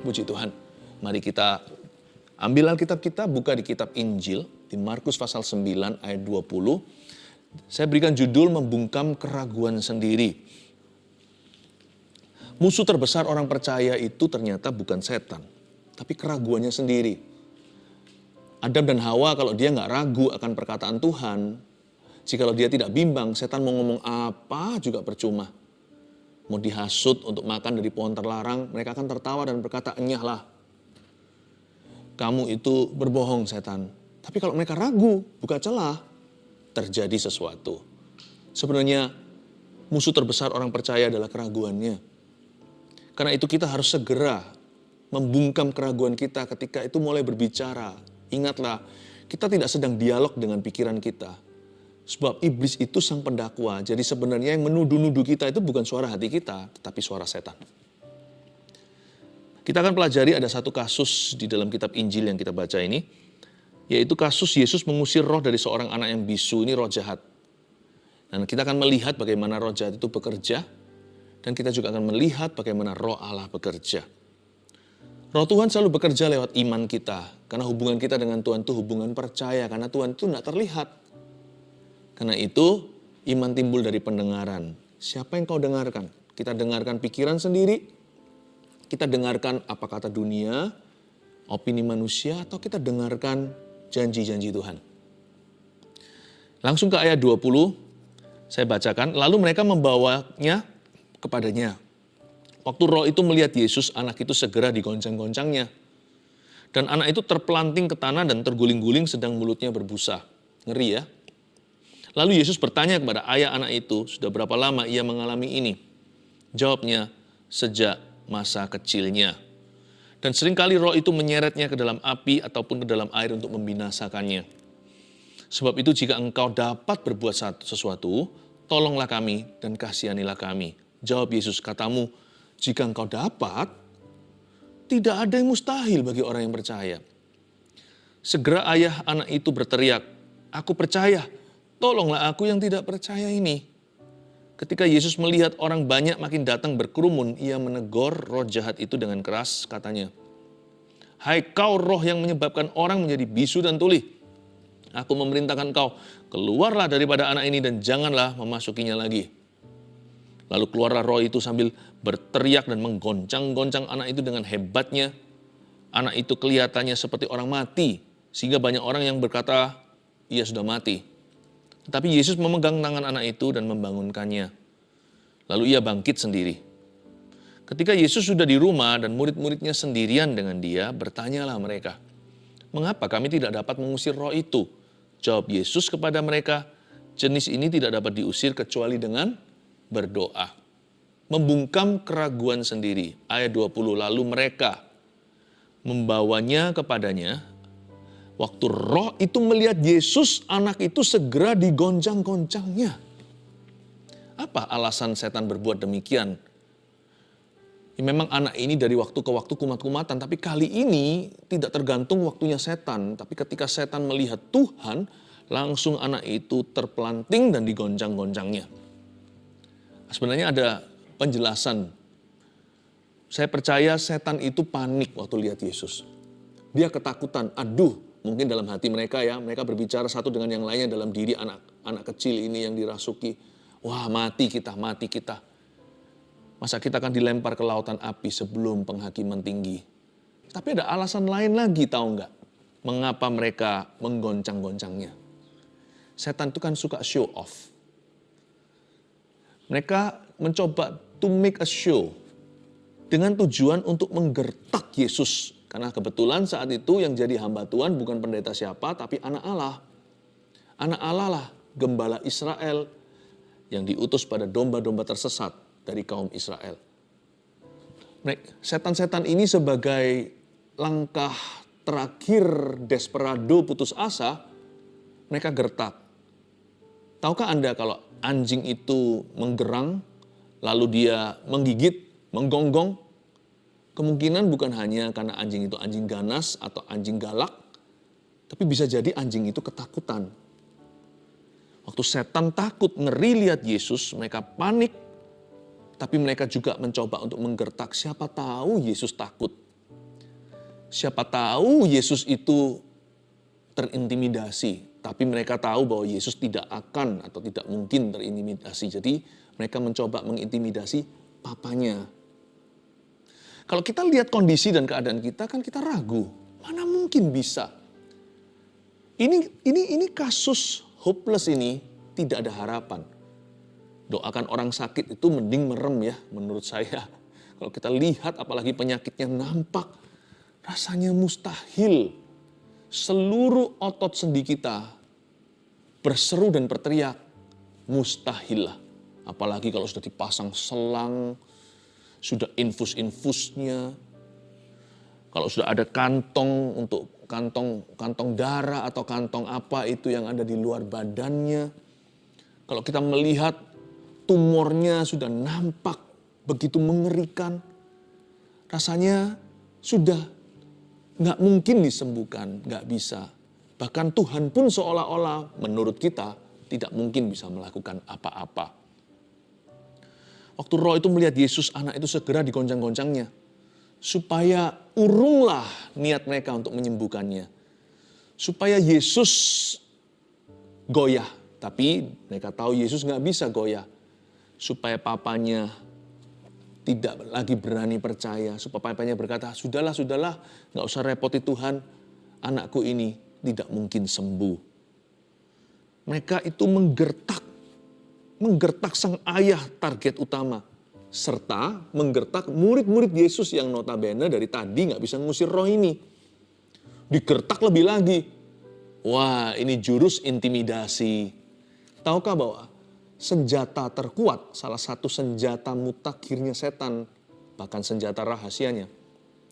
Puji Tuhan. Mari kita ambil Alkitab kita, buka di kitab Injil, di Markus pasal 9 ayat 20. Saya berikan judul membungkam keraguan sendiri. Musuh terbesar orang percaya itu ternyata bukan setan, tapi keraguannya sendiri. Adam dan Hawa kalau dia nggak ragu akan perkataan Tuhan, jikalau dia tidak bimbang, setan mau ngomong apa juga percuma. Mau dihasut untuk makan dari pohon terlarang, mereka akan tertawa dan berkata, enyahlah. Kamu itu berbohong setan. Tapi kalau mereka ragu, buka celah, terjadi sesuatu. Sebenarnya musuh terbesar orang percaya adalah keraguannya. Karena itu kita harus segera membungkam keraguan kita ketika itu mulai berbicara. Ingatlah, kita tidak sedang dialog dengan pikiran kita. Sebab iblis itu sang pendakwa. Jadi sebenarnya yang menuduh-nuduh kita itu bukan suara hati kita, tetapi suara setan. Kita akan pelajari ada satu kasus di dalam kitab Injil yang kita baca ini, yaitu kasus Yesus mengusir roh dari seorang anak yang bisu, ini roh jahat. Dan kita akan melihat bagaimana roh jahat itu bekerja, dan kita juga akan melihat bagaimana roh Allah bekerja. Roh Tuhan selalu bekerja lewat iman kita, karena hubungan kita dengan Tuhan itu hubungan percaya, karena Tuhan itu tidak terlihat. Karena itu, iman timbul dari pendengaran. Siapa yang kau dengarkan? Kita dengarkan pikiran sendiri, kita dengarkan apa kata dunia, opini manusia, atau kita dengarkan janji-janji Tuhan. Langsung ke ayat 20, saya bacakan. Lalu mereka membawanya kepadanya. Waktu roh itu melihat Yesus, anak itu segera digoncang-goncangnya. Dan anak itu terpelanting ke tanah dan terguling-guling sedang mulutnya berbusa. Ngeri ya. Lalu Yesus bertanya kepada ayah anak itu, sudah berapa lama ia mengalami ini? Jawabnya, sejak masa kecilnya. Dan seringkali roh itu menyeretnya ke dalam api ataupun ke dalam air untuk membinasakannya. Sebab itu jika engkau dapat berbuat sesuatu, tolonglah kami dan kasihanilah kami. Jawab Yesus, katamu, jika engkau dapat, tidak ada yang mustahil bagi orang yang percaya. Segera ayah anak itu berteriak, aku percaya, tolonglah aku yang tidak percaya ini. Ketika Yesus melihat orang banyak makin datang berkerumun, ia menegur roh jahat itu dengan keras, katanya, hai kau roh yang menyebabkan orang menjadi bisu dan tuli. Aku memerintahkan kau, keluarlah daripada anak ini dan janganlah memasukinya lagi. Lalu keluarlah roh itu sambil berteriak dan menggoncang-goncang anak itu dengan hebatnya. Anak itu kelihatannya seperti orang mati, sehingga banyak orang yang berkata, ia sudah mati. Tetapi Yesus memegang tangan anak itu dan membangunkannya. Lalu ia bangkit sendiri. Ketika Yesus sudah di rumah dan murid-muridnya sendirian dengan dia, bertanyalah mereka, mengapa kami tidak dapat mengusir roh itu? Jawab Yesus kepada mereka, jenis ini tidak dapat diusir kecuali dengan berdoa. Membungkam keraguan sendiri. Ayat 20, lalu mereka membawanya kepadanya. Waktu roh itu melihat Yesus, anak itu segera digoncang-goncangnya. Apa alasan setan berbuat demikian? Ya, memang anak ini dari waktu ke waktu kumat-kumatan, tapi kali ini tidak tergantung waktunya setan. Tapi ketika setan melihat Tuhan, langsung anak itu terpelanting dan digoncang-goncangnya. Sebenarnya ada penjelasan. Saya percaya setan itu panik waktu lihat Yesus. Dia ketakutan, aduh. Mungkin dalam hati mereka ya, mereka berbicara satu dengan yang lainnya dalam diri anak kecil ini yang dirasuki. Wah, mati kita, mati kita. Masa kita akan dilempar ke lautan api sebelum penghakiman tinggi. Tapi ada alasan lain lagi, tahu nggak? Mengapa mereka menggoncang-goncangnya? Setan itu kan suka show off. Mereka mencoba to make a show dengan tujuan untuk menggertak Yesus. Karena kebetulan saat itu yang jadi hamba Tuhan bukan pendeta siapa, tapi anak Allah. Anak Allah lah, gembala Israel yang diutus pada domba-domba tersesat dari kaum Israel. Setan-setan ini sebagai langkah terakhir desperado putus asa, mereka gertak. Tahukah Anda kalau anjing itu menggerang, lalu dia menggigit, menggonggong, kemungkinan bukan hanya karena anjing itu anjing ganas atau anjing galak, tapi bisa jadi anjing itu ketakutan. Waktu setan takut, ngeri lihat Yesus, mereka panik, tapi mereka juga mencoba untuk menggertak, siapa tahu Yesus takut. Siapa tahu Yesus itu terintimidasi, tapi mereka tahu bahwa Yesus tidak akan atau tidak mungkin terintimidasi. Jadi mereka mencoba mengintimidasi papanya. Kalau kita lihat kondisi dan keadaan kita, kan kita ragu. Mana mungkin bisa? Ini kasus hopeless ini tidak ada harapan. Doakan orang sakit itu mending merem ya menurut saya. Kalau kita lihat apalagi penyakitnya nampak, rasanya mustahil. Seluruh otot sendi kita berseru dan berteriak, mustahil lah. Apalagi kalau sudah dipasang selang, sudah infus-infusnya, kalau sudah ada kantong untuk kantong darah atau kantong apa itu yang ada di luar badannya. Kalau kita melihat tumornya sudah nampak begitu mengerikan, rasanya sudah nggak mungkin disembuhkan, nggak bisa. Bahkan Tuhan pun seolah-olah menurut kita tidak mungkin bisa melakukan apa-apa. Waktu roh itu melihat Yesus, anak itu segera digoncang-goncangnya. Supaya urunglah niat mereka untuk menyembuhkannya. Supaya Yesus goyah. Tapi mereka tahu Yesus nggak bisa goyah. Supaya papanya tidak lagi berani percaya. Supaya papanya berkata, sudahlah, nggak usah repoti Tuhan. Anakku ini tidak mungkin sembuh. Mereka itu menggertak sang ayah target utama. Serta menggertak murid-murid Yesus yang notabene dari tadi nggak bisa ngusir roh ini. Digertak lebih lagi. Wah, ini jurus intimidasi. Tahukah bahwa senjata terkuat, salah satu senjata mutakhirnya setan, bahkan senjata rahasianya,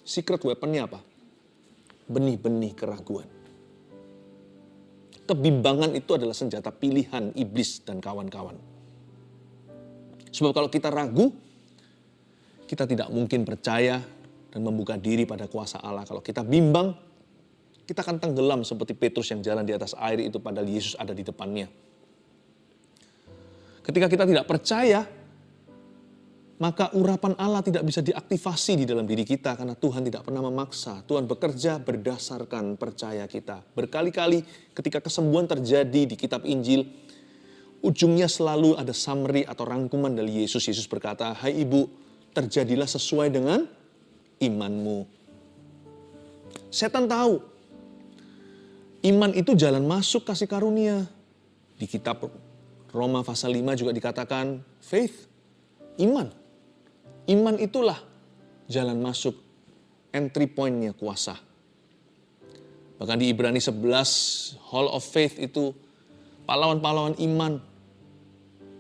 secret weaponnya apa? Benih-benih keraguan. Kebimbangan itu adalah senjata pilihan iblis dan kawan-kawan. Sebab kalau kita ragu, kita tidak mungkin percaya dan membuka diri pada kuasa Allah. Kalau kita bimbang, kita akan tenggelam seperti Petrus yang jalan di atas air itu padahal Yesus ada di depannya. Ketika kita tidak percaya, maka urapan Allah tidak bisa diaktifasi di dalam diri kita karena Tuhan tidak pernah memaksa. Tuhan bekerja berdasarkan percaya kita. Berkali-kali ketika kesembuhan terjadi di kitab Injil, ujungnya selalu ada summary atau rangkuman dari Yesus. Yesus berkata, hai ibu, terjadilah sesuai dengan imanmu. Setan tahu, iman itu jalan masuk kasih karunia. Di kitab Roma pasal 5 juga dikatakan, faith, iman. Iman itulah jalan masuk, entry point-nya kuasa. Bahkan di Ibrani 11, Hall of Faith itu, pahlawan-pahlawan iman.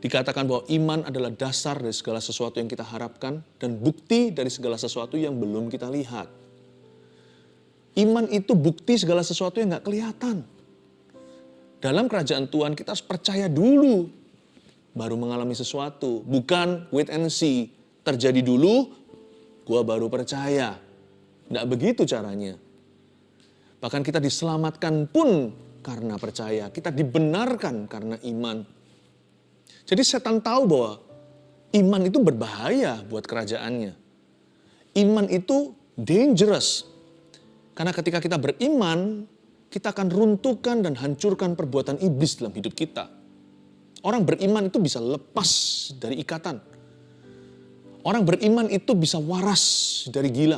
Dikatakan bahwa iman adalah dasar dari segala sesuatu yang kita harapkan dan bukti dari segala sesuatu yang belum kita lihat. Iman itu bukti segala sesuatu yang gak kelihatan. Dalam kerajaan Tuhan kita harus percaya dulu, baru mengalami sesuatu. Bukan wait and see, terjadi dulu, gua baru percaya. Nggak begitu caranya. Bahkan kita diselamatkan pun karena percaya. Kita dibenarkan karena iman. Jadi setan tahu bahwa iman itu berbahaya buat kerajaannya. Iman itu dangerous. Karena ketika kita beriman, kita akan runtuhkan dan hancurkan perbuatan iblis dalam hidup kita. Orang beriman itu bisa lepas dari ikatan. Orang beriman itu bisa waras dari gila.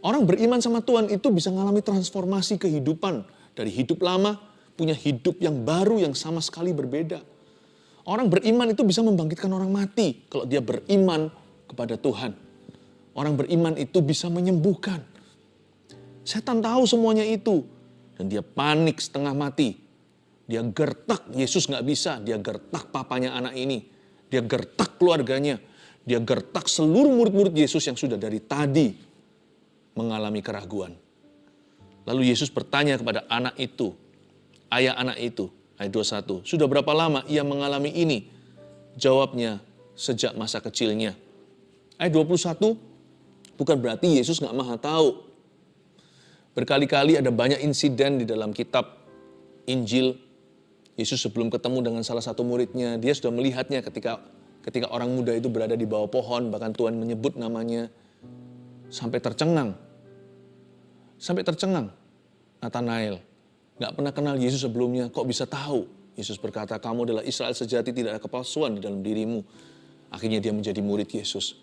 Orang beriman sama Tuhan itu bisa mengalami transformasi kehidupan. Dari hidup lama, punya hidup yang baru yang sama sekali berbeda. Orang beriman itu bisa membangkitkan orang mati kalau dia beriman kepada Tuhan. Orang beriman itu bisa menyembuhkan. Setan tahu semuanya itu. Dan dia panik setengah mati. Dia gertak, Yesus gak bisa. Dia gertak papanya anak ini. Dia gertak keluarganya. Dia gertak seluruh murid-murid Yesus yang sudah dari tadi mengalami keraguan. Lalu Yesus bertanya kepada anak itu, ayah anak itu, ayat 21. Sudah berapa lama ia mengalami ini? Jawabnya, sejak masa kecilnya. Ayat 21, bukan berarti Yesus gak maha tahu. Berkali-kali ada banyak insiden di dalam kitab Injil. Yesus sebelum ketemu dengan salah satu muridnya, dia sudah melihatnya ketika orang muda itu berada di bawah pohon, bahkan Tuhan menyebut namanya sampai tercengang. Sampai tercengang Nathanael. Gak pernah kenal Yesus sebelumnya, kok bisa tahu? Yesus berkata, kamu adalah Israel sejati, tidak ada kepalsuan di dalam dirimu. Akhirnya dia menjadi murid Yesus.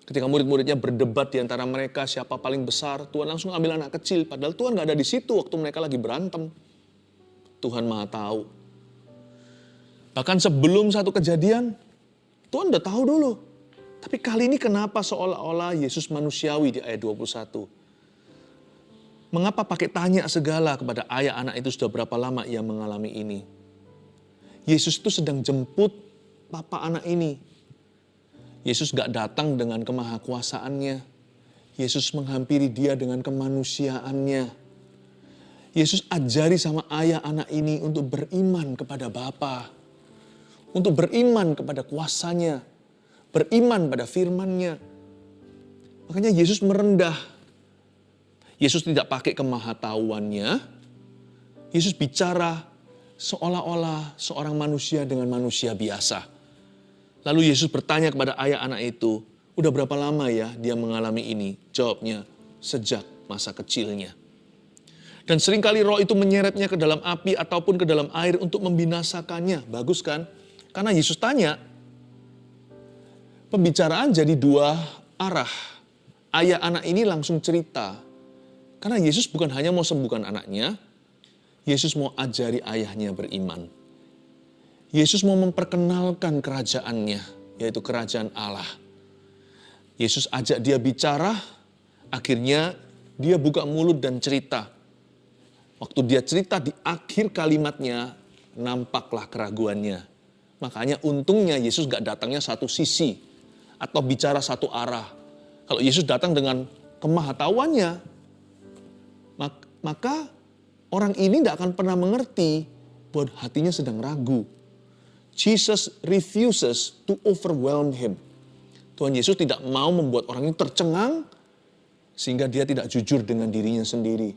Ketika murid-muridnya berdebat di antara mereka siapa paling besar, Tuhan langsung ambil anak kecil. Padahal Tuhan gak ada di situ waktu mereka lagi berantem. Tuhan Maha tahu. Bahkan sebelum satu kejadian, Tuhan udah tahu dulu. Tapi kali ini kenapa seolah-olah Yesus manusiawi di ayat 21? Mengapa pakai tanya segala kepada ayah anak itu sudah berapa lama ia mengalami ini? Yesus itu sedang jemput papa anak ini. Yesus gak datang dengan kemahakuasaannya. Yesus menghampiri dia dengan kemanusiaannya. Yesus ajari sama ayah anak ini untuk beriman kepada Bapa. Untuk beriman kepada kuasanya. Beriman pada firman-Nya. Makanya Yesus merendah. Yesus tidak pakai kemahatauannya. Yesus bicara seolah-olah seorang manusia dengan manusia biasa. Lalu Yesus bertanya kepada ayah anak itu, udah berapa lama ya dia mengalami ini? Jawabnya, sejak masa kecilnya. Dan seringkali roh itu menyeretnya ke dalam api ataupun ke dalam air untuk membinasakannya. Bagus kan? Karena Yesus tanya, pembicaraan jadi dua arah. Ayah anak ini langsung cerita. Karena Yesus bukan hanya mau sembuhkan anaknya, Yesus mau ajari ayahnya beriman. Yesus mau memperkenalkan kerajaannya, yaitu kerajaan Allah. Yesus ajak dia bicara, akhirnya dia buka mulut dan cerita. Waktu dia cerita di akhir kalimatnya, nampaklah keraguannya. Makanya untungnya Yesus gak datangnya satu sisi, atau bicara satu arah. Kalau Yesus datang dengan kemahatauannya, maka orang ini tidak akan pernah mengerti bahwa hatinya sedang ragu. Jesus refuses to overwhelm him. Tuhan Yesus tidak mau membuat orang ini tercengang sehingga dia tidak jujur dengan dirinya sendiri.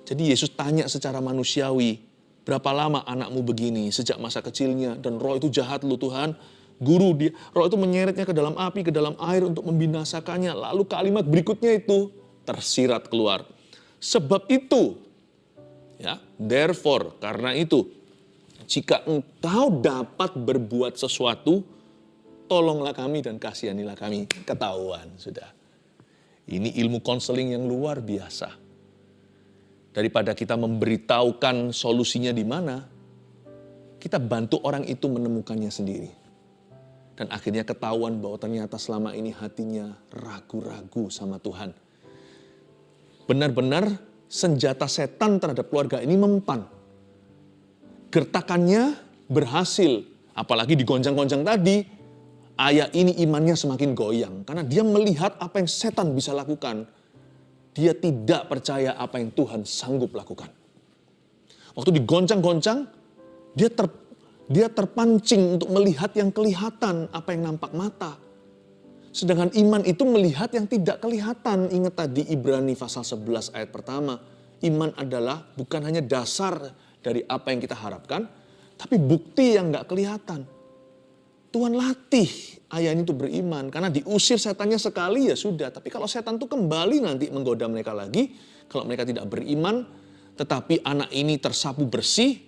Jadi Yesus tanya secara manusiawi, berapa lama anakmu begini sejak masa kecilnya dan roh itu jahat lu Tuhan. Guru dia, roh itu menyeretnya ke dalam api, ke dalam air untuk membinasakannya. Lalu kalimat berikutnya itu tersirat keluar. Sebab itu, ya, therefore, karena itu, jika engkau dapat berbuat sesuatu, tolonglah kami dan kasihanilah kami. Ketahuan sudah. Ini ilmu konseling yang luar biasa. Daripada kita memberitahukan solusinya di mana, kita bantu orang itu menemukannya sendiri. Dan akhirnya ketahuan bahwa ternyata selama ini hatinya ragu-ragu sama Tuhan. Benar-benar senjata setan terhadap keluarga ini mempan. Gertakannya berhasil. Apalagi digoncang-goncang tadi, ayah ini imannya semakin goyang. Karena dia melihat apa yang setan bisa lakukan. Dia tidak percaya apa yang Tuhan sanggup lakukan. Waktu digoncang-goncang, dia terpancing untuk melihat yang kelihatan, apa yang nampak mata. Sedangkan iman itu melihat yang tidak kelihatan. Ingat tadi Ibrani pasal 11 ayat pertama. Iman adalah bukan hanya dasar dari apa yang kita harapkan, tapi bukti yang gak kelihatan. Tuhan latih ayah ini untuk beriman. Karena diusir setannya sekali ya sudah. Tapi kalau setan itu kembali nanti menggoda mereka lagi. Kalau mereka tidak beriman, tetapi anak ini tersapu bersih.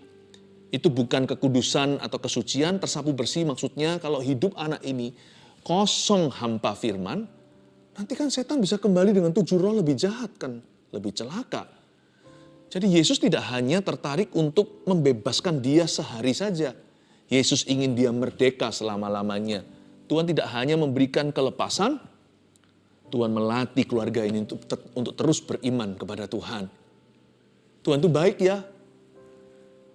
Itu bukan kekudusan atau kesucian. Tersapu bersih maksudnya kalau hidup anak ini kosong hampa firman, nanti kan setan bisa kembali dengan 7 roh lebih jahat kan, lebih celaka. Jadi Yesus tidak hanya tertarik untuk membebaskan dia sehari saja. Yesus ingin dia merdeka selama-lamanya. Tuhan tidak hanya memberikan kelepasan, Tuhan melatih keluarga ini untuk terus beriman kepada Tuhan. Tuhan itu baik ya.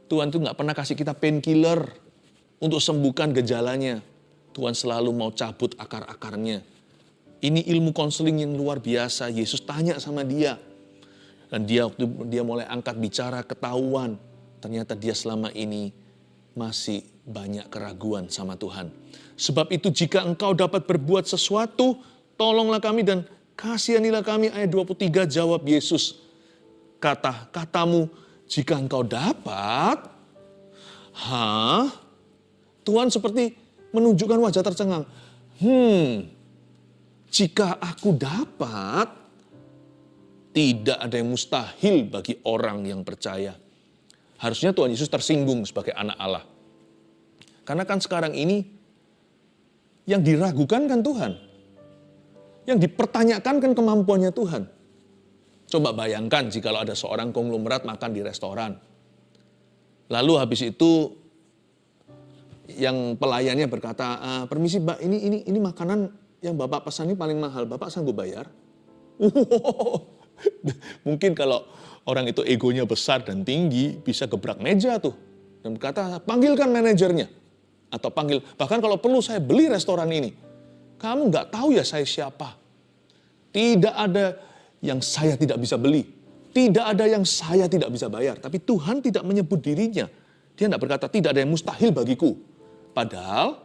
Tuhan itu gak pernah kasih kita painkiller untuk sembuhkan gejalanya. Tuhan selalu mau cabut akar-akarnya. Ini ilmu konseling yang luar biasa. Yesus tanya sama dia. Dan dia mulai angkat bicara ketahuan. Ternyata dia selama ini masih banyak keraguan sama Tuhan. Sebab itu jika engkau dapat berbuat sesuatu, tolonglah kami dan kasihanilah kami. Ayat 23 jawab Yesus. Katamu, jika engkau dapat, Tuhan seperti menunjukkan wajah tercengang. Jika aku dapat, Tidak ada yang mustahil bagi orang yang percaya. Harusnya Tuhan Yesus tersinggung sebagai anak Allah. Karena kan sekarang ini yang diragukan kan Tuhan. Yang dipertanyakan kan kemampuannya Tuhan. Coba bayangkan jika ada seorang konglomerat makan di restoran. Lalu habis itu yang pelayannya berkata, permisi Mbak, ini makanan yang Bapak pesan ini paling mahal, Bapak sanggup bayar? Mungkin kalau orang itu egonya besar dan tinggi, bisa gebrak meja tuh. Dan berkata, panggilkan manajernya. Atau bahkan kalau perlu saya beli restoran ini. Kamu nggak tahu ya saya siapa. Tidak ada yang saya tidak bisa beli. Tidak ada yang saya tidak bisa bayar. Tapi Tuhan tidak menyebut dirinya. Dia tidak berkata, tidak ada yang mustahil bagiku. Padahal,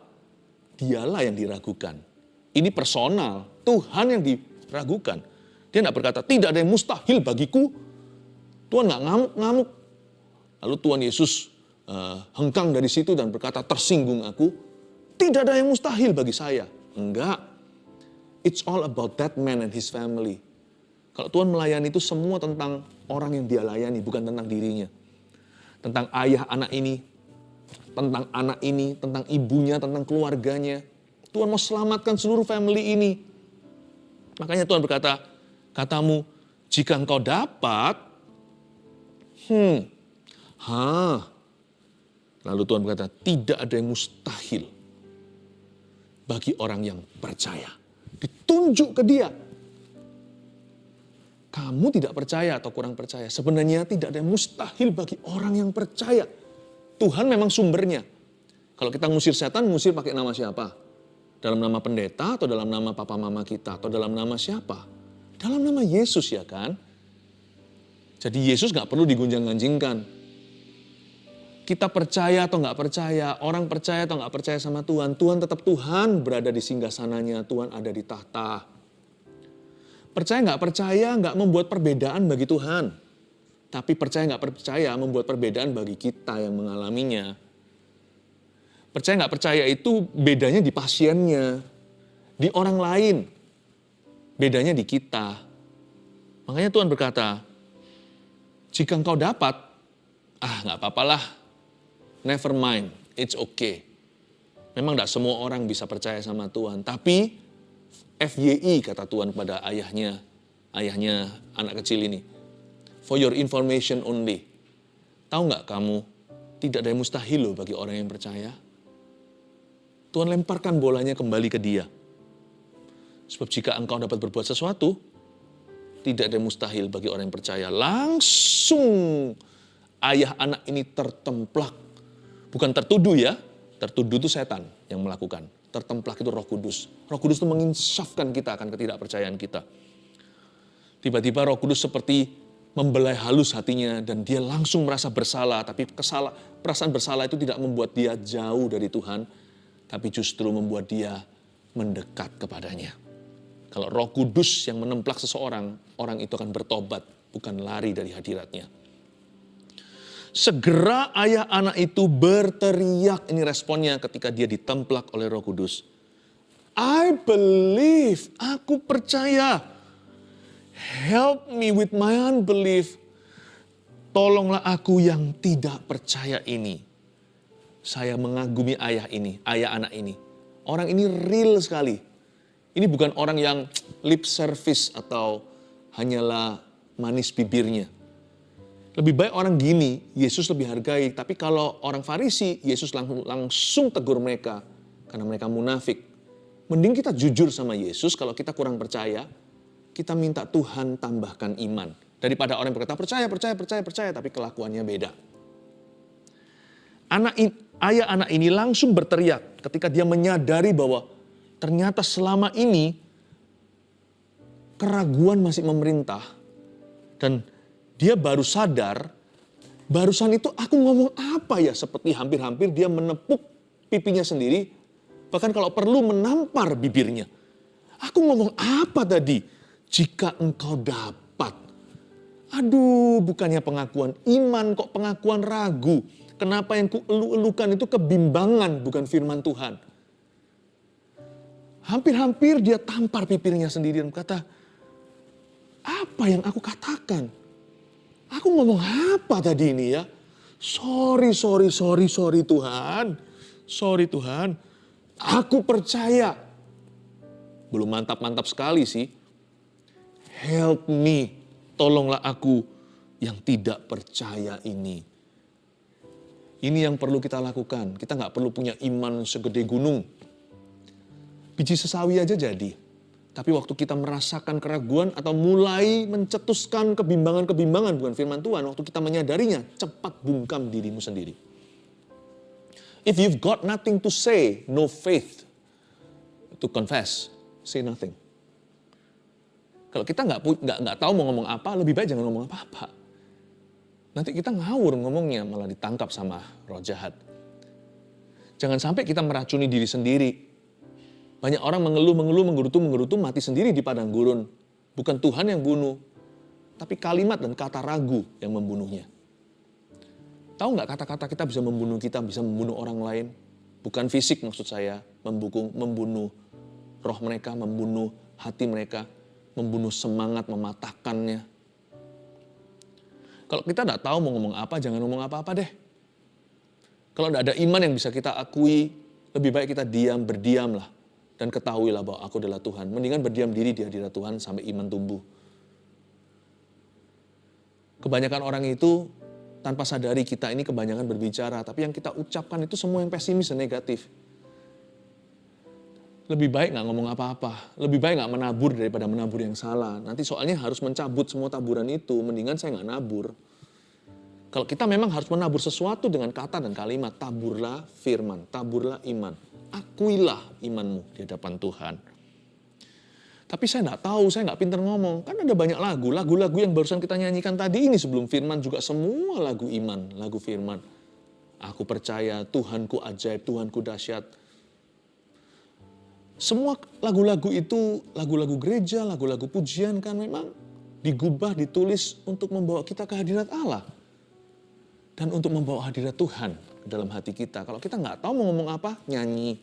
dialah yang diragukan. Ini personal. Tuhan yang diragukan. Dia tidak berkata, tidak ada yang mustahil bagiku. Tuhan nggak ngamuk-ngamuk. Lalu Tuhan Yesus hengkang dari situ dan berkata, tersinggung aku. Tidak ada yang mustahil bagi saya. Enggak. It's all about that man and his family. Kalau Tuhan melayani itu semua tentang orang yang dia layani, bukan tentang dirinya. Tentang ayah anak ini, tentang anak ini, tentang ibunya, tentang keluarganya. Tuhan mau selamatkan seluruh family ini. Makanya Tuhan berkata, katamu, jika engkau dapat, lalu Tuhan berkata, tidak ada yang mustahil bagi orang yang percaya. Ditunjuk ke dia. Kamu tidak percaya atau kurang percaya. Sebenarnya tidak ada yang mustahil bagi orang yang percaya. Tuhan memang sumbernya. Kalau kita ngusir setan, ngusir pakai nama siapa? Dalam nama pendeta atau dalam nama papa mama kita? Atau dalam nama siapa? Dalam nama Yesus ya kan? Jadi Yesus gak perlu digunjang-ganjingkan. Kita percaya atau nggak percaya, orang percaya atau nggak percaya sama Tuhan, Tuhan tetap Tuhan berada di singgasananya, Tuhan ada di tahta. Percaya nggak percaya nggak membuat perbedaan bagi Tuhan. Tapi percaya nggak percaya membuat perbedaan bagi kita yang mengalaminya. Percaya nggak percaya itu bedanya di pasiennya, di orang lain. Bedanya di kita. Makanya Tuhan berkata, jika engkau dapat, nggak apa-apalah. Never mind, it's okay. Memang tidak semua orang bisa percaya sama Tuhan. Tapi FYI kata Tuhan kepada ayahnya anak kecil ini. For your information only. Tahu nggak kamu, tidak ada yang mustahil loh bagi orang yang percaya. Tuhan lemparkan bolanya kembali ke dia. Sebab jika engkau dapat berbuat sesuatu, tidak ada yang mustahil bagi orang yang percaya. Langsung ayah anak ini tertemplak. Bukan tertuduh ya, tertuduh itu setan yang melakukan. Tertemplak itu Roh Kudus. Roh Kudus itu menginsafkan kita akan ketidakpercayaan kita. Tiba-tiba Roh Kudus seperti membelai halus hatinya dan dia langsung merasa bersalah. Tapi perasaan bersalah itu tidak membuat dia jauh dari Tuhan, tapi justru membuat dia mendekat kepadanya. Kalau Roh Kudus yang menemplak seseorang, orang itu akan bertobat, bukan lari dari hadiratnya. Segera ayah anak itu berteriak, ini responnya ketika dia ditemplak oleh Roh Kudus. I believe, aku percaya. Help me with my unbelief. Tolonglah aku yang tidak percaya ini. Saya mengagumi ayah anak ini. Orang ini real sekali. Ini bukan orang yang lip service atau hanyalah manis bibirnya. Lebih baik orang gini, Yesus lebih hargai. Tapi kalau orang Farisi, Yesus langsung tegur mereka. Karena mereka munafik. Mending kita jujur sama Yesus, kalau kita kurang percaya, kita minta Tuhan tambahkan iman. Daripada orang yang berkata, percaya, tapi kelakuannya beda. Ayah anak ini langsung berteriak ketika dia menyadari bahwa ternyata selama ini keraguan masih memerintah. Dan dia baru sadar, barusan itu aku ngomong apa ya? Seperti hampir-hampir dia menepuk pipinya sendiri, bahkan kalau perlu menampar bibirnya. Aku ngomong apa tadi? Jika engkau dapat. Aduh, bukannya pengakuan iman, kok pengakuan ragu. Kenapa yang kuelu-elukan itu kebimbangan, bukan firman Tuhan. Hampir-hampir dia tampar bibirnya sendiri dan berkata, Apa yang aku katakan? Aku ngomong apa tadi ini ya? Sorry Tuhan. Sorry Tuhan. Aku percaya. Belum mantap-mantap sekali sih. Help me. Tolonglah aku yang tidak percaya ini. Ini yang perlu kita lakukan. Kita nggak perlu punya iman segede gunung. Biji sesawi aja jadi. Tapi waktu kita merasakan keraguan atau mulai mencetuskan kebimbangan-kebimbangan bukan firman Tuhan, waktu kita menyadarinya, cepat bungkam dirimu sendiri. If you've got nothing to say, no faith to confess, say nothing. Kalau kita nggak tahu mau ngomong apa, lebih baik jangan ngomong apa-apa. Nanti kita ngawur ngomongnya, malah ditangkap sama roh jahat. Jangan sampai kita meracuni diri sendiri. Banyak orang mengeluh, menggerutu, mati sendiri di padang gurun. Bukan Tuhan yang bunuh, tapi kalimat dan kata ragu yang membunuhnya. Tahu nggak kata-kata kita bisa membunuh orang lain? Bukan fisik maksud saya, membunuh roh mereka, membunuh hati mereka, membunuh semangat, mematahkannya. Kalau kita nggak tahu mau ngomong apa, jangan ngomong apa-apa deh. Kalau nggak ada iman yang bisa kita akui, lebih baik kita berdiamlah. Dan ketahuilah bahwa aku adalah Tuhan. Mendingan berdiam diri di hadirat Tuhan sampai iman tumbuh. Kebanyakan orang itu tanpa sadari kita ini kebanyakan berbicara. Tapi yang kita ucapkan itu semua yang pesimis dan negatif. Lebih baik gak ngomong apa-apa. Lebih baik gak menabur daripada menabur yang salah. Nanti soalnya harus mencabut semua taburan itu. Mendingan saya gak nabur. Kalau kita memang harus menabur sesuatu dengan kata dan kalimat. Taburlah firman, taburlah iman. Akuilah imanmu di hadapan Tuhan. Tapi saya nggak tahu, saya nggak pintar ngomong. Kan ada banyak lagu-lagu yang barusan kita nyanyikan tadi ini sebelum firman juga semua lagu iman, lagu firman. Aku percaya Tuhanku ajaib, Tuhanku dahsyat. Semua lagu-lagu itu, lagu-lagu gereja, lagu-lagu pujian kan memang digubah, ditulis untuk membawa kita ke hadirat Allah. Dan untuk membawa hadirat Tuhan dalam hati kita. Kalau kita nggak tahu mau ngomong apa, nyanyi.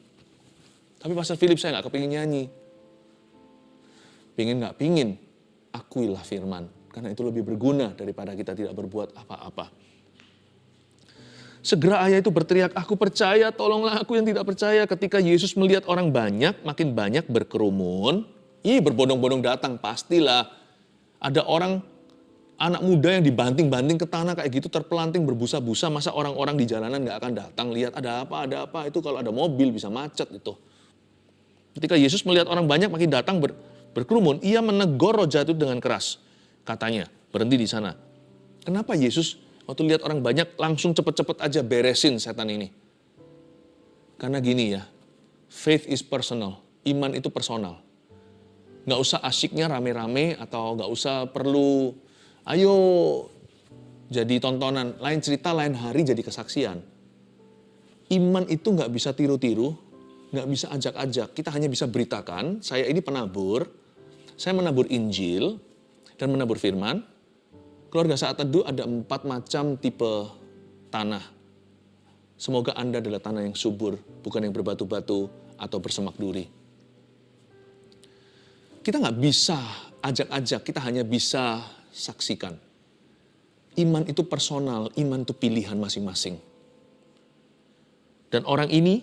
Tapi Pastor Philip saya nggak kepingin nyanyi. Nggak pingin, akuilah firman. Karena itu lebih berguna daripada kita tidak berbuat apa-apa. Segera ayah itu berteriak, aku percaya, tolonglah aku yang tidak percaya. Ketika Yesus melihat orang banyak, makin banyak berkerumun. Berbondong-bondong datang, pastilah. Ada orang anak muda yang dibanting-banting ke tanah kayak gitu terpelanting berbusa-busa, masa orang-orang di jalanan nggak akan datang lihat ada apa, itu kalau ada mobil bisa macet itu. Ketika Yesus melihat orang banyak makin datang berkerumun, ia menegur roh jahat itu dengan keras. Katanya, berhenti di sana. Kenapa Yesus waktu lihat orang banyak langsung cepet-cepet aja beresin setan ini? Karena gini ya, faith is personal, iman itu personal. Nggak usah asyiknya rame-rame atau nggak usah perlu ayo jadi tontonan, lain cerita, lain hari jadi kesaksian. Iman itu nggak bisa tiru-tiru, nggak bisa ajak-ajak. Kita hanya bisa beritakan, saya ini penabur, saya menabur Injil dan menabur firman. Keluarga Saat Teduh ada 4 macam tipe tanah. Semoga Anda adalah tanah yang subur, bukan yang berbatu-batu atau bersemak duri. Kita nggak bisa ajak-ajak, kita hanya bisa saksikan. Iman itu personal, iman itu pilihan masing-masing. Dan orang ini,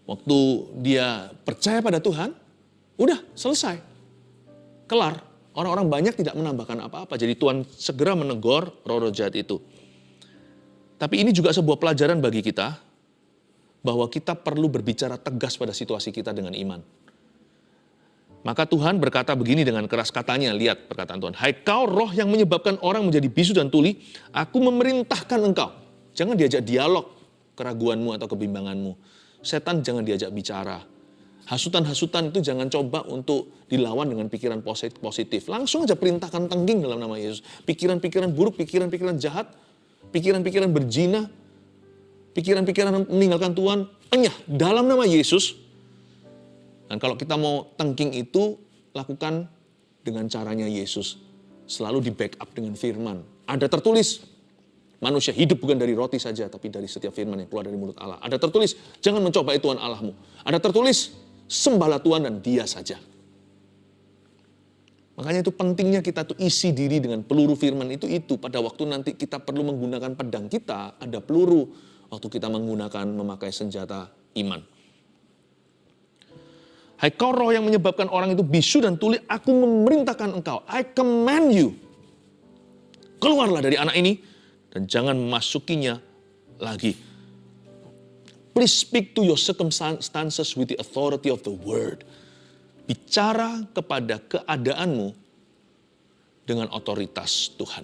waktu dia percaya pada Tuhan, udah selesai. Kelar. Orang-orang banyak tidak menambahkan apa-apa. Jadi Tuhan segera menegur roh-roh jahat itu. Tapi ini juga sebuah pelajaran bagi kita, bahwa kita perlu berbicara tegas pada situasi kita dengan iman. Maka Tuhan berkata begini dengan keras, katanya, lihat perkataan Tuhan. Hai kau roh yang menyebabkan orang menjadi bisu dan tuli, aku memerintahkan engkau. Jangan diajak dialog keraguanmu atau kebimbanganmu. Setan jangan diajak bicara. Hasutan-hasutan itu jangan coba untuk dilawan dengan pikiran positif. Langsung aja perintahkan tengging dalam nama Yesus. Pikiran-pikiran buruk, pikiran-pikiran jahat, pikiran-pikiran berzina, pikiran-pikiran meninggalkan Tuhan, enyah dalam nama Yesus. Dan kalau kita mau tengking itu, lakukan dengan caranya Yesus. Selalu di backup dengan firman. Ada tertulis, manusia hidup bukan dari roti saja, tapi dari setiap firman yang keluar dari mulut Allah. Ada tertulis, jangan mencobai Tuhan Allahmu. Ada tertulis, sembahlah Tuhan dan Dia saja. Makanya itu pentingnya kita tuh isi diri dengan peluru firman itu. Pada waktu nanti kita perlu menggunakan pedang kita, ada peluru. Waktu kita memakai senjata iman. Hai kau roh yang menyebabkan orang itu bisu dan tuli, aku memerintahkan engkau, I command you. Keluarlah dari anak ini dan jangan memasukinya lagi. Please speak to your circumstances with the authority of the word. Bicara kepada keadaanmu dengan otoritas Tuhan.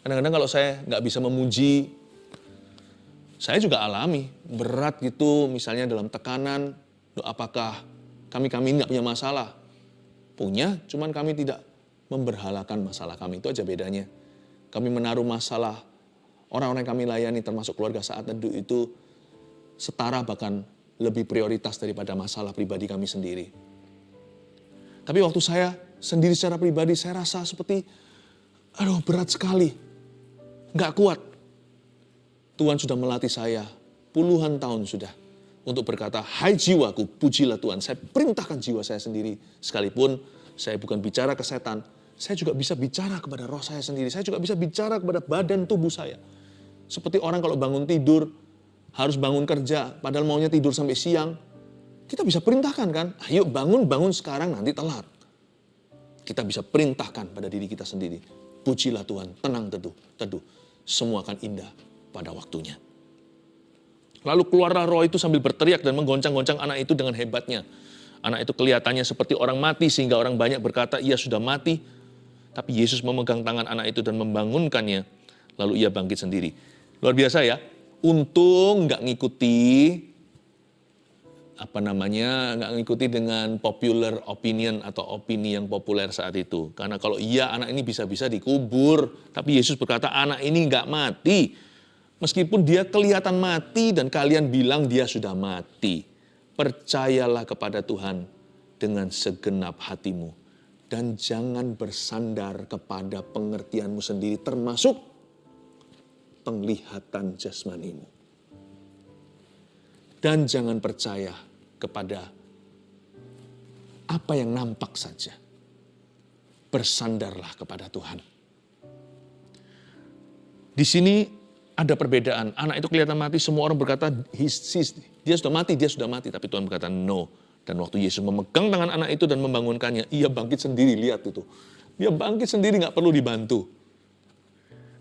Kadang-kadang kalau saya nggak bisa memuji, saya juga alami berat gitu, misalnya dalam tekanan. Apakah kami nggak punya masalah? Punya, cuman kami tidak memberhalakan masalah kami, itu aja bedanya. Kami menaruh masalah orang-orang yang kami layani termasuk keluarga saat teduh itu setara bahkan lebih prioritas daripada masalah pribadi kami sendiri. Tapi waktu saya sendiri secara pribadi, saya rasa seperti, berat sekali. Nggak kuat. Tuhan sudah melatih saya, puluhan tahun sudah, untuk berkata, hai jiwaku, pujilah Tuhan. Saya perintahkan jiwa saya sendiri. Sekalipun saya bukan bicara ke setan, saya juga bisa bicara kepada roh saya sendiri. Saya juga bisa bicara kepada badan tubuh saya. Seperti orang kalau bangun tidur, harus bangun kerja, padahal maunya tidur sampai siang. Kita bisa perintahkan kan, ayo bangun sekarang nanti telat. Kita bisa perintahkan pada diri kita sendiri. Pujilah Tuhan, tenang teduh. Semua akan indah pada waktunya. Lalu keluarlah roh itu sambil berteriak dan menggoncang-goncang anak itu dengan hebatnya. Anak itu kelihatannya seperti orang mati sehingga orang banyak berkata ia sudah mati. Tapi Yesus memegang tangan anak itu dan membangunkannya. Lalu ia bangkit sendiri. Luar biasa ya. Untung nggak ngikuti dengan popular opinion atau opini yang populer saat itu. Karena kalau iya anak ini bisa-bisa dikubur. Tapi Yesus berkata anak ini nggak mati. Meskipun dia kelihatan mati dan kalian bilang dia sudah mati. Percayalah kepada Tuhan dengan segenap hatimu. Dan jangan bersandar kepada pengertianmu sendiri termasuk penglihatan jasmanimu. Dan jangan percaya kepada apa yang nampak saja. Bersandarlah kepada Tuhan. Di sini ada perbedaan. Anak itu kelihatan mati, semua orang berkata, dia sudah mati. Tapi Tuhan berkata, no. Dan waktu Yesus memegang tangan anak itu dan membangunkannya, ia bangkit sendiri, lihat itu. Dia bangkit sendiri, gak perlu dibantu.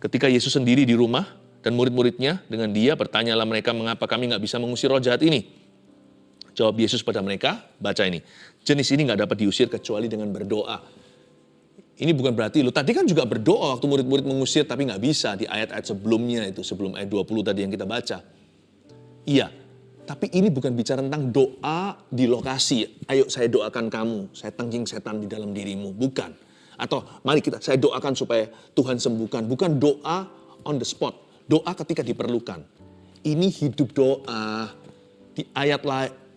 Ketika Yesus sendiri di rumah dan murid-muridnya dengan dia bertanyalah mereka mengapa kami nggak bisa mengusir roh jahat ini. Jawab Yesus pada mereka, baca ini. Jenis ini nggak dapat diusir kecuali dengan berdoa. Ini bukan berarti tadi kan juga berdoa waktu murid-murid mengusir tapi nggak bisa di ayat-ayat sebelumnya itu, sebelum ayat 20 tadi yang kita baca. Iya, tapi ini bukan bicara tentang doa di lokasi. Ayo saya doakan kamu, saya tangking setan di dalam dirimu, bukan. Atau mari saya doakan supaya Tuhan sembuhkan. Bukan doa on the spot. Doa ketika diperlukan. Ini hidup doa. Di ayat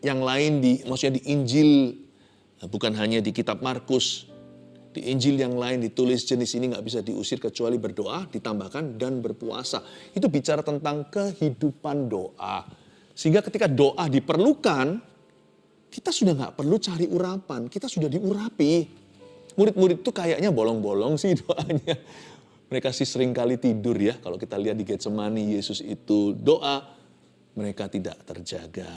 yang lain, maksudnya di Injil. Bukan hanya di kitab Markus. Di Injil yang lain ditulis jenis ini gak bisa diusir kecuali berdoa, ditambahkan dan berpuasa. Itu bicara tentang kehidupan doa. Sehingga ketika doa diperlukan, kita sudah gak perlu cari urapan. Kita sudah diurapi. Murid-murid itu kayaknya bolong-bolong sih doanya. Mereka sih sering kali tidur ya. Kalau kita lihat di Getsemani, Yesus itu doa, mereka tidak terjaga.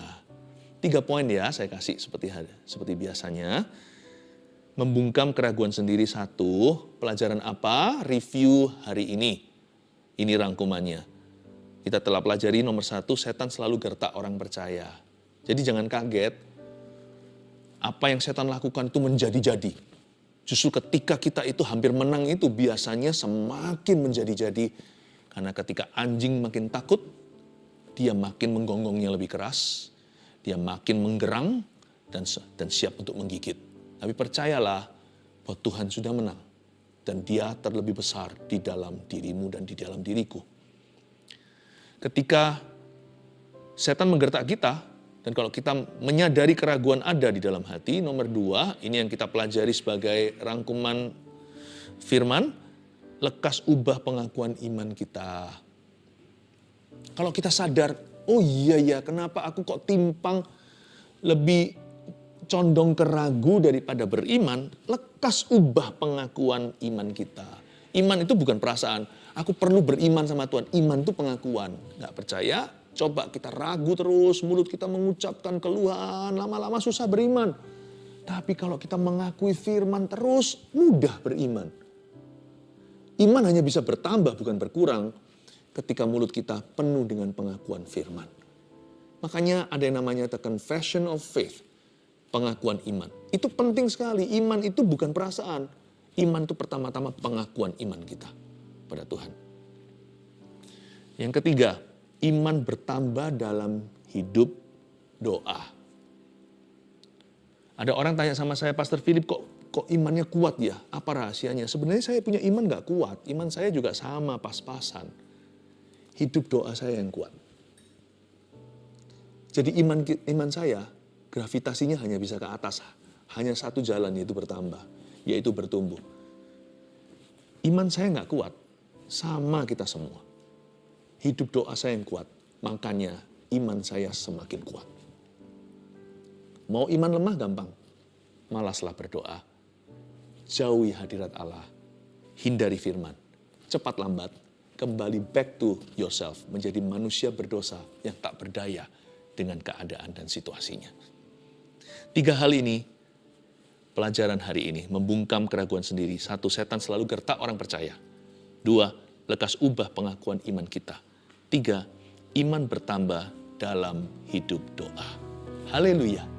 3 poin ya saya kasih seperti biasanya. Membungkam keraguan sendiri 1. Pelajaran apa? Review hari ini. Ini rangkumannya. Kita telah pelajari nomor 1, setan selalu gertak orang percaya. Jadi jangan kaget. Apa yang setan lakukan itu menjadi-jadi. Justru ketika kita itu hampir menang itu biasanya semakin menjadi-jadi. Karena ketika anjing makin takut, dia makin menggonggongnya lebih keras. Dia makin menggerang dan siap untuk menggigit. Tapi percayalah bahwa Tuhan sudah menang. Dan dia terlebih besar di dalam dirimu dan di dalam diriku. Ketika setan menggertak kita, dan kalau kita menyadari keraguan ada di dalam hati, nomor 2, ini yang kita pelajari sebagai rangkuman firman, lekas ubah pengakuan iman kita. Kalau kita sadar, oh iya kenapa aku kok timpang lebih condong ke ragu daripada beriman, lekas ubah pengakuan iman kita. Iman itu bukan perasaan, aku perlu beriman sama Tuhan. Iman itu pengakuan. Nggak percaya, coba kita ragu terus, mulut kita mengucapkan keluhan, lama-lama susah beriman. Tapi kalau kita mengakui firman terus, mudah beriman. Iman hanya bisa bertambah bukan berkurang ketika mulut kita penuh dengan pengakuan firman. Makanya ada yang namanya the confession of faith, pengakuan iman. Itu penting sekali, iman itu bukan perasaan. Iman itu pertama-tama pengakuan iman kita pada Tuhan. Yang ketiga, iman bertambah dalam hidup doa. Ada orang tanya sama saya, Pastor Philip, kok imannya kuat ya? Apa rahasianya? Sebenarnya saya punya iman gak kuat. Iman saya juga sama, pas-pasan. Hidup doa saya yang kuat. Jadi iman saya, gravitasinya hanya bisa ke atas. Hanya satu jalan, yaitu bertambah. Yaitu bertumbuh. Iman saya gak kuat. Sama kita semua. Hidup doa saya yang kuat. Makanya iman saya semakin kuat. Mau iman lemah gampang. Malaslah berdoa. Jauhi hadirat Allah. Hindari firman. Cepat lambat. Kembali back to yourself. Menjadi manusia berdosa yang tak berdaya dengan keadaan dan situasinya. 3 hal ini, pelajaran hari ini, membungkam keraguan sendiri. 1, setan selalu gertak orang percaya. 2, lekas ubah pengakuan iman kita. 3, iman bertambah dalam hidup doa. Haleluya.